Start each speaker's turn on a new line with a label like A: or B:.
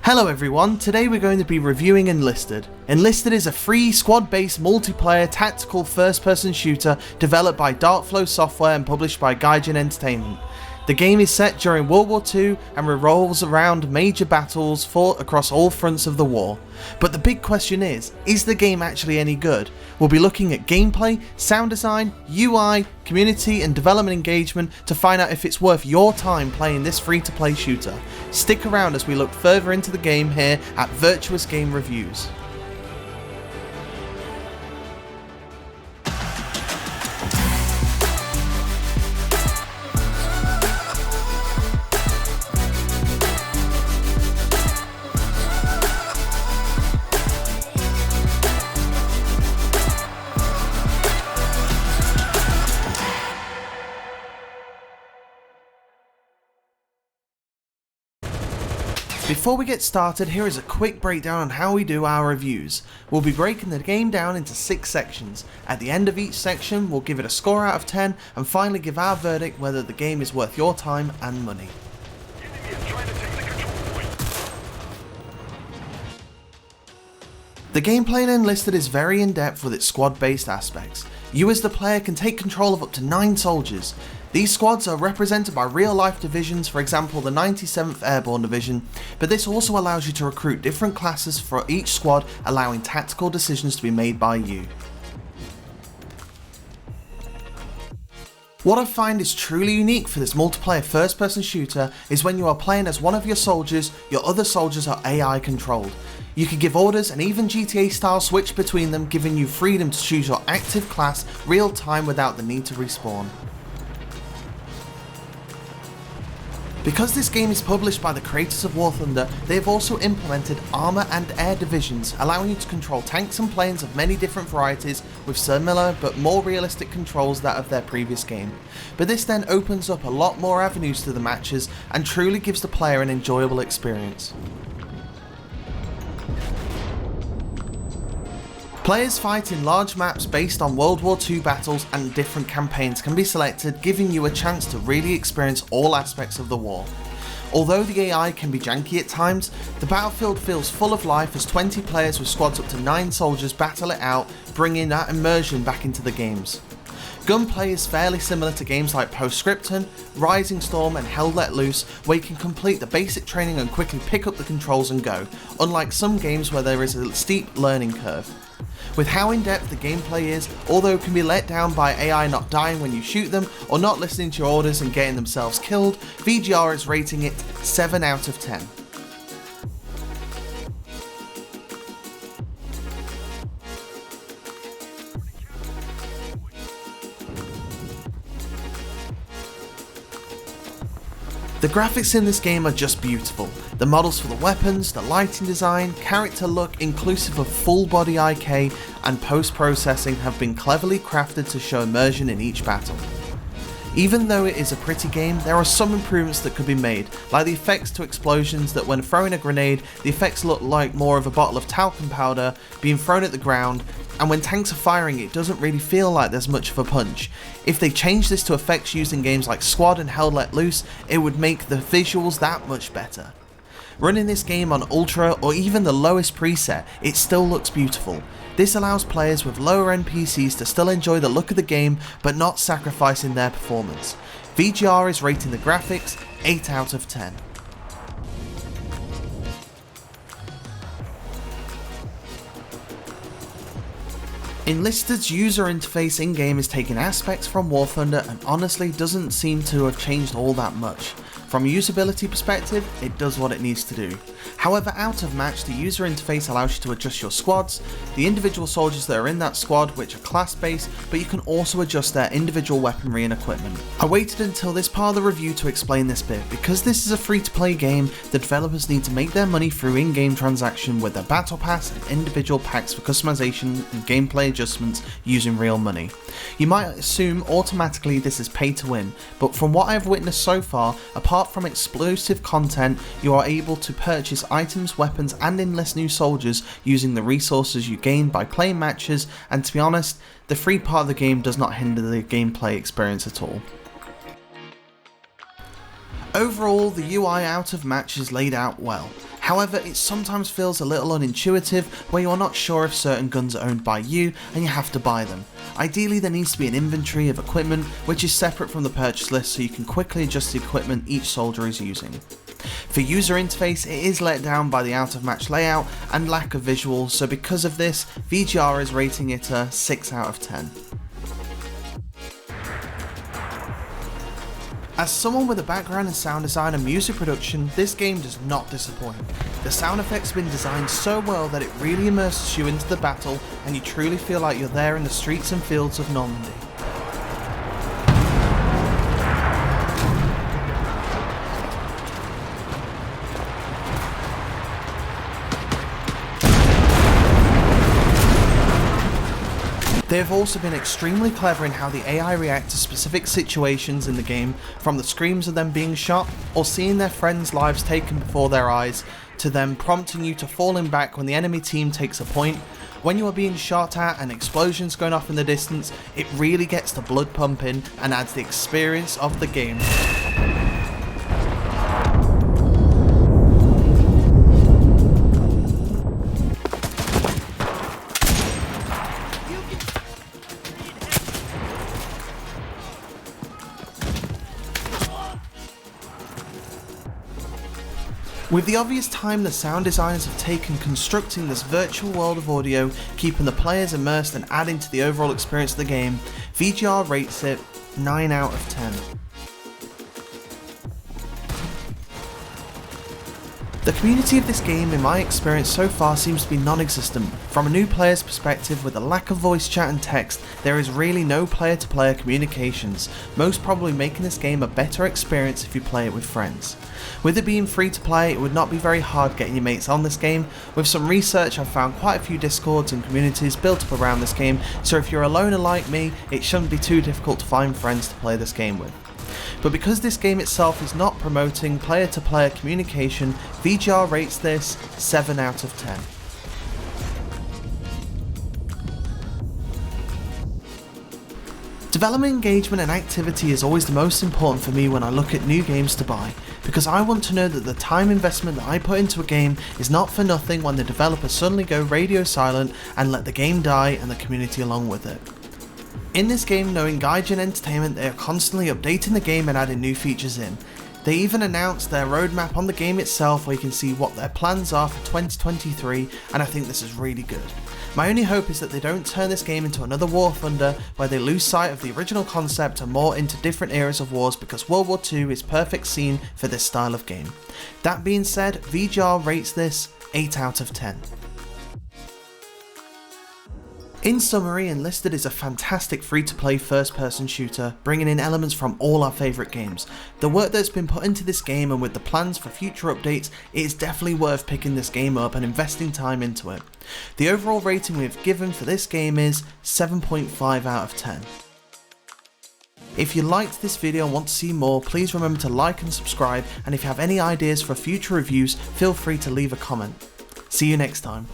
A: Hello everyone, today we're going to be reviewing Enlisted. Enlisted is a free squad-based multiplayer tactical first-person shooter developed by Darkflow Software and published by Gaijin Entertainment. The game is set during World War II and revolves around major battles fought across all fronts of the war. But the big question is the game actually any good? We'll be looking at gameplay, sound design, UI, community and development engagement to find out if it's worth your time playing this free-to-play shooter. Stick around as we look further into the game here at Virtuous Game Reviews. Before we get started, here is a quick breakdown on how we do our reviews. We'll be breaking the game down into 6 sections. At the end of each section, we'll give it a score out of 10 and finally give our verdict whether the game is worth your time and money. The gameplay in Enlisted is very in-depth with its squad-based aspects. You as the player can take control of up to 9 soldiers. These squads are represented by real-life divisions, for example the 97th Airborne Division, but this also allows you to recruit different classes for each squad, allowing tactical decisions to be made by you. What I find is truly unique for this multiplayer first-person shooter is when you are playing as one of your soldiers, your other soldiers are AI controlled. You can give orders and even GTA style switch between them, giving you freedom to choose your active class real time without the need to respawn. Because this game is published by the creators of War Thunder, they have also implemented armour and air divisions, allowing you to control tanks and planes of many different varieties with similar but more realistic controls that of their previous game. But this then opens up a lot more avenues to the matches and truly gives the player an enjoyable experience. Players fight in large maps based on World War II battles, and different campaigns can be selected, giving you a chance to really experience all aspects of the war. Although the AI can be janky at times, the battlefield feels full of life as 20 players with squads up to 9 soldiers battle it out, bringing that immersion back into the games. Gunplay is fairly similar to games like Postscriptum, Rising Storm and Hell Let Loose, where you can complete the basic training and quickly pick up the controls and go, unlike some games where there is a steep learning curve. With how in-depth the gameplay is, although it can be let down by AI not dying when you shoot them or not listening to your orders and getting themselves killed, VGR is rating it 7 out of 10. The graphics in this game are just beautiful. The models for the weapons, the lighting design, character look inclusive of full body IK and post-processing have been cleverly crafted to show immersion in each battle. Even though it is a pretty game, there are some improvements that could be made, like the effects to explosions that when throwing a grenade, the effects look like more of a bottle of talcum powder being thrown at the ground, and when tanks are firing it doesn't really feel like there's much of a punch. If they change this to effects used in games like Squad and Hell Let Loose, it would make the visuals that much better. Running this game on Ultra or even the lowest preset, it still looks beautiful. This allows players with lower end PCs to still enjoy the look of the game but not sacrificing their performance. VGR is rating the graphics 8 out of 10. Enlisted's user interface in-game is taking aspects from War Thunder and honestly doesn't seem to have changed all that much. From a usability perspective, it does what it needs to do. However, out of match, the user interface allows you to adjust your squads, the individual soldiers that are in that squad, which are class based, but you can also adjust their individual weaponry and equipment. I waited until this part of the review to explain this bit. Because this is a free to play game, the developers need to make their money through in-game transaction with their battle pass and individual packs for customization and gameplay adjustments using real money. You might assume automatically this is pay to win, but from what I've witnessed so far, apart from exclusive content, you are able to purchase items, weapons and enlist new soldiers using the resources you gain by playing matches, and to be honest, the free part of the game does not hinder the gameplay experience at all. Overall, the UI out of match is laid out well. However, it sometimes feels a little unintuitive where you are not sure if certain guns are owned by you and you have to buy them. Ideally, there needs to be an inventory of equipment which is separate from the purchase list so you can quickly adjust the equipment each soldier is using. For user interface, it is let down by the out of match layout and lack of visuals, so because of this, VGR is rating it a 6 out of 10. As someone with a background in sound design and music production, this game does not disappoint. The sound effects have been designed so well that it really immerses you into the battle and you truly feel like you're there in the streets and fields of Normandy. They have also been extremely clever in how the AI react to specific situations in the game, from the screams of them being shot, or seeing their friends' lives taken before their eyes, to them prompting you to falling back when the enemy team takes a point. When you are being shot at and explosions going off in the distance, it really gets the blood pumping and adds the experience of the game. With the obvious time the sound designers have taken constructing this virtual world of audio, keeping the players immersed and adding to the overall experience of the game, VGR rates it 9 out of 10. The community of this game, in my experience so far, seems to be non-existent. From a new player's perspective, with a lack of voice chat and text, there is really no player-to-player communications, most probably making this game a better experience if you play it with friends. With it being free to play, it would not be very hard getting your mates on this game. With some research, I've found quite a few discords and communities built up around this game, so if you're a loner like me, it shouldn't be too difficult to find friends to play this game with. But because this game itself is not promoting player-to-player communication, VGR rates this 7 out of 10. Development engagement and activity is always the most important for me when I look at new games to buy, because I want to know that the time investment that I put into a game is not for nothing when the developers suddenly go radio silent and let the game die and the community along with it. In this game, knowing Gaijin Entertainment, they are constantly updating the game and adding new features in. They even announced their roadmap on the game itself where you can see what their plans are for 2023, and I think this is really good. My only hope is that they don't turn this game into another War Thunder where they lose sight of the original concept and more into different eras of wars, because World War II is perfect scene for this style of game. That being said, VGR rates this 8 out of 10. In summary, Enlisted is a fantastic free-to-play first-person shooter, bringing in elements from all our favourite games. The work that's been put into this game, and with the plans for future updates, it is definitely worth picking this game up and investing time into it. The overall rating we have given for this game is 7.5 out of 10. If you liked this video and want to see more, please remember to like and subscribe, and if you have any ideas for future reviews, feel free to leave a comment. See you next time.